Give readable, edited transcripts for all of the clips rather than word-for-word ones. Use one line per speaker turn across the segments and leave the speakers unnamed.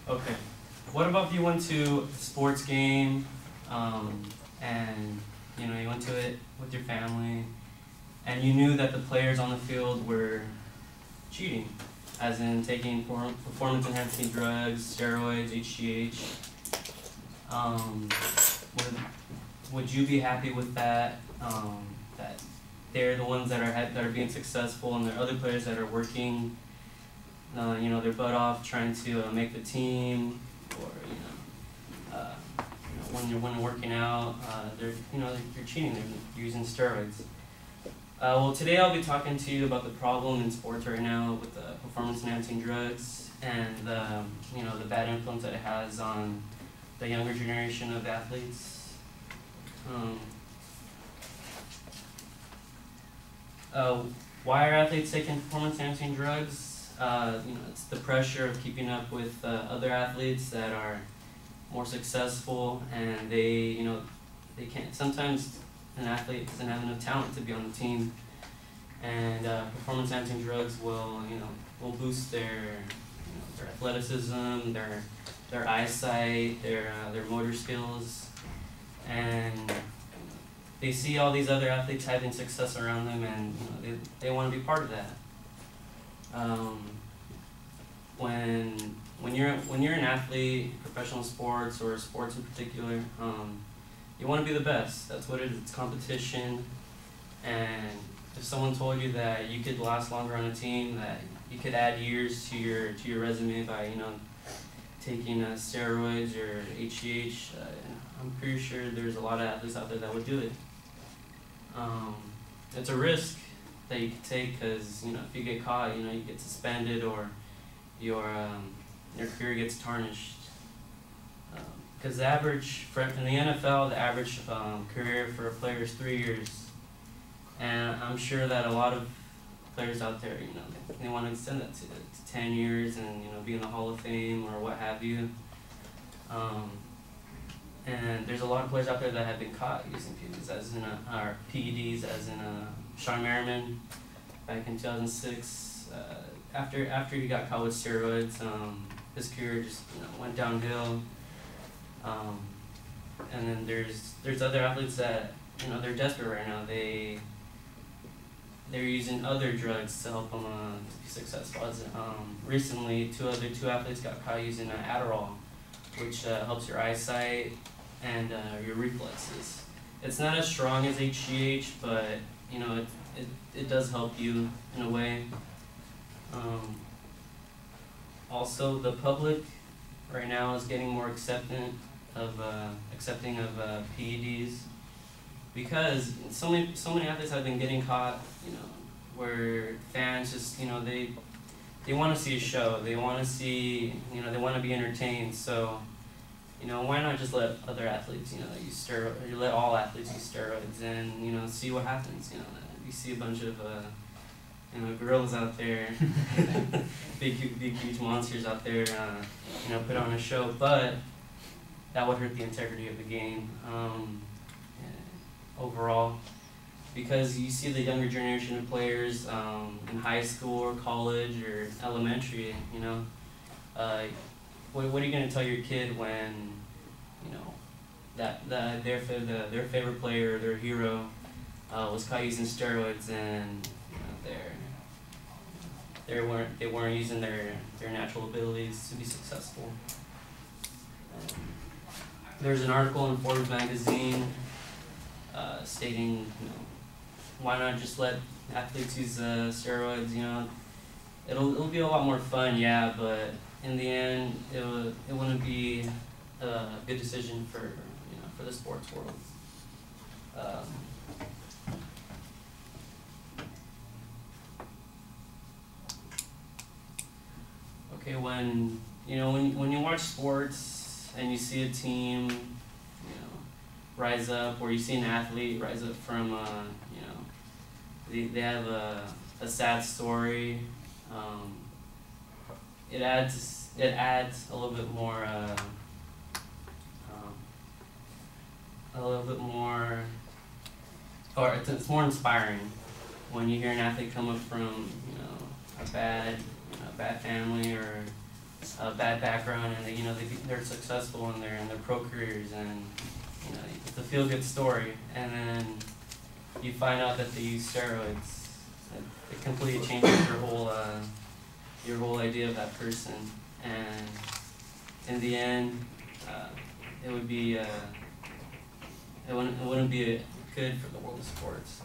Okay. What about if you went to a sports game, and you went to it with your family, and you knew that the players on the field were cheating, as in taking performance-enhancing drugs, steroids, HGH. Would you be happy with that? That they're the ones that are being successful, and there are other players that are working, their butt off trying to make the team, or when you're working out, they're cheating. They're using steroids. Well, today I'll be talking to you about the problem in sports right now with the performance-enhancing drugs and the bad influence that it has on the younger generation of athletes. Why are athletes taking performance-enhancing drugs? It's the pressure of keeping up with other athletes that are more successful, and they can't. Sometimes an athlete doesn't have enough talent to be on the team, and performance-enhancing drugs will boost their athleticism, their eyesight, their motor skills, and they see all these other athletes having success around them, and they want to be part of that. When you're an athlete, professional sports or sports in particular, you want to be the best. That's what it is. It's competition. And if someone told you that you could last longer on a team, that you could add years to your resume by taking steroids or HGH, I'm pretty sure there's a lot of athletes out there that would do it. It's a risk that you could take, because if you get caught, you get suspended, or your career gets tarnished. Because the average in the NFL, the average career for a player is 3 years, and I'm sure that a lot of players out there, they want to extend that to 10 years and be in the Hall of Fame or what have you. And there's a lot of players out there that have been caught using PEDs, as in Sean Merriman back in 2006. After he got caught with steroids, his career just went downhill. And then there's other athletes that they're desperate right now. They're using other drugs to help them to be successful. Recently, two athletes got caught using Adderall, which helps your eyesight and your reflexes. It's not as strong as HGH, but it does help you in a way. Also, the public right now is getting more accepting of PEDs, because so many athletes have been getting caught, where fans just they want to see a show, they want to see they want to be entertained. So why not just let other athletes use steroids, let all athletes use steroids, and see what happens. You see a bunch of gorillas out there, big huge monsters out there, put on a show, but that would hurt the integrity of the game overall, because you see the younger generation of players in high school or college or elementary. What are you going to tell your kid when that their favorite player, their hero, was caught using steroids, and they weren't using their natural abilities to be successful? There's an article in Forbes magazine stating, why not just let athletes use steroids? It'll be a lot more fun, yeah, but in the end, it wouldn't be a good decision for the sports world. Okay, when you watch sports and you see a team rise up, or you see an athlete rise up from they have a sad story, it adds a little bit more or it's more inspiring when you hear an athlete come up from a bad family, or a bad background, and they're successful in their pro careers, and it's a feel good story. And then you find out that they use steroids. It completely changes your whole idea of that person. And in the end, it wouldn't be good for the world of sports.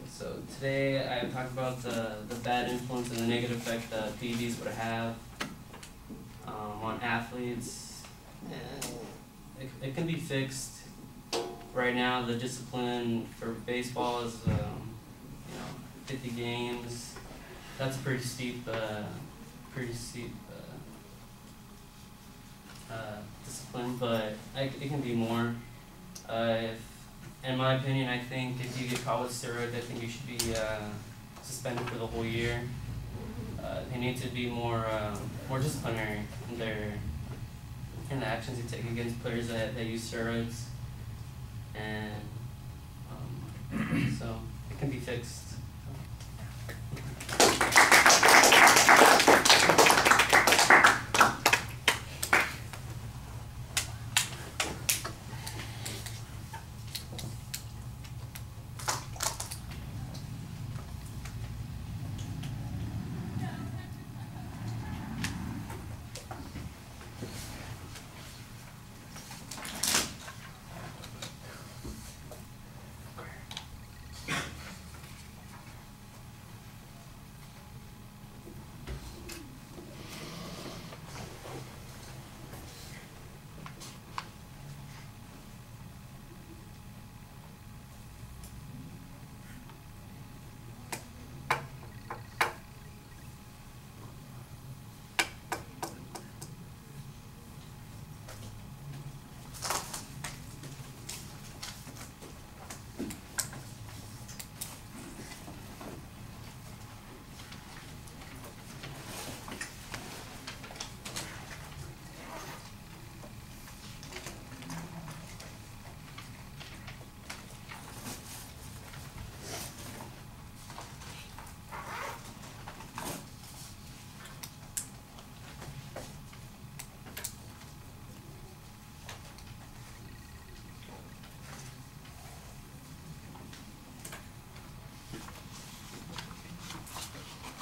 So today I talked about the bad influence and the negative effect that PEDs would have on athletes, and it can be fixed. Right now, the discipline for baseball is 50 games. That's pretty steep discipline, but it can be more. In my opinion, I think if you get caught with steroids, I think you should be suspended for the whole year. They need to be more disciplinary in the actions they take against players that use steroids, and so it can be fixed.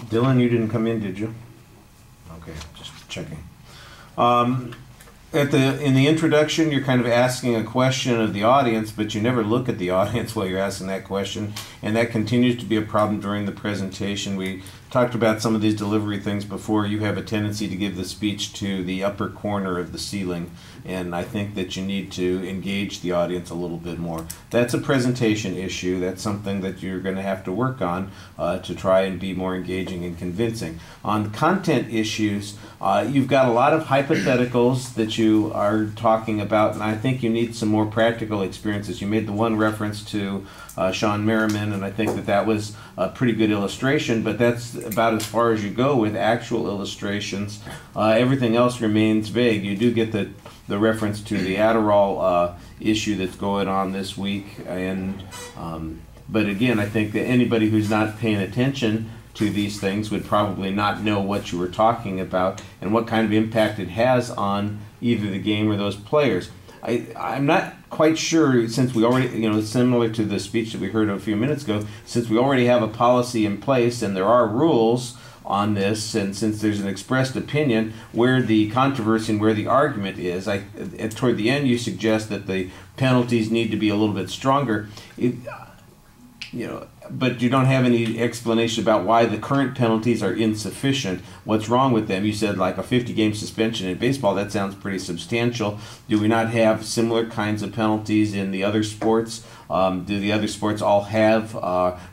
Dylan, you didn't come in, did you? Okay, just checking. In the introduction, you're kind of asking a question of the audience, but you never look at the audience while you're asking that question, and that continues to be a problem during the presentation. We talked about some of these delivery things before. You have a tendency to give the speech to the upper corner of the ceiling, and I think that you need to engage the audience a little bit more. That's a presentation issue. That's something that you're going to have to work on to try and be more engaging and convincing. On content issues, you've got a lot of hypotheticals that you are talking about, and I think you need some more practical experiences. You made the one reference to Sean Merriman, and I think that was a pretty good illustration, but that's about as far as you go with actual illustrations. Everything else remains vague. You do get the reference to the Adderall issue that's going on this week, and but again, I think that anybody who's not paying attention to these things would probably not know what you were talking about and what kind of impact it has on either the game or those players. I'm not quite sure, since we already, similar to the speech that we heard a few minutes ago, since we already have a policy in place and there are rules on this, and since there's an expressed opinion, where the controversy and where the argument is. Toward the end, you suggest that the penalties need to be a little bit stronger. But you don't have any explanation about why the current penalties are insufficient. What's wrong with them? You said like a 50-game suspension in baseball. That sounds pretty substantial. Do we not have similar kinds of penalties in the other sports? Do the other sports all have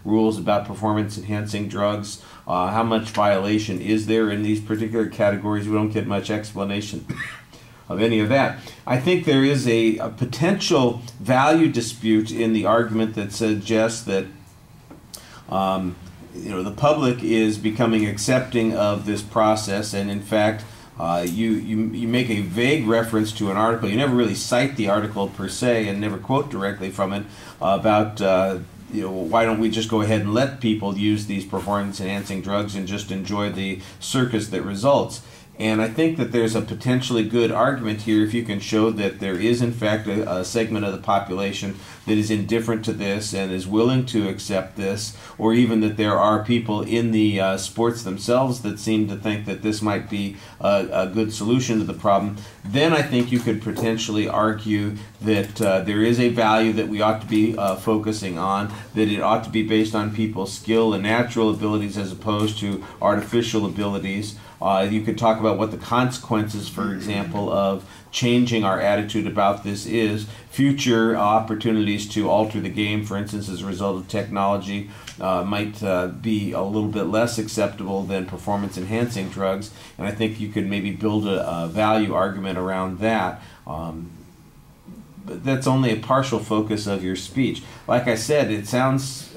rules about performance-enhancing drugs? How much violation is there in these particular categories? We don't get much explanation of any of that. I think there is a potential value dispute in the argument that suggests that the public is becoming accepting of this process, and in fact, you make a vague reference to an article. You never really cite the article per se, and never quote directly from it about why don't we just go ahead and let people use these performance-enhancing drugs and just enjoy the circus that results? And I think that there's a potentially good argument here if you can show that there is in fact a segment of the population that is indifferent to this and is willing to accept this, or even that there are people in the sports themselves that seem to think that this might be a good solution to the problem. Then I think you could potentially argue that there is a value that we ought to be focusing on, that it ought to be based on people's skill and natural abilities as opposed to artificial abilities. You could talk about what the consequences, for example, of changing our attitude about this is. Future opportunities to alter the game, for instance, as a result of technology, might be a little bit less acceptable than performance-enhancing drugs. And I think you could maybe build a value argument around that. But that's only a partial focus of your speech. Like I said, it sounds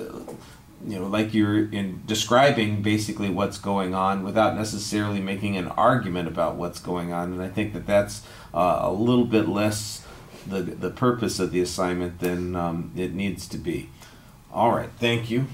like you're describing basically what's going on without necessarily making an argument about what's going on. And I think that that's a little bit less the purpose of the assignment than it needs to be. All right, thank you.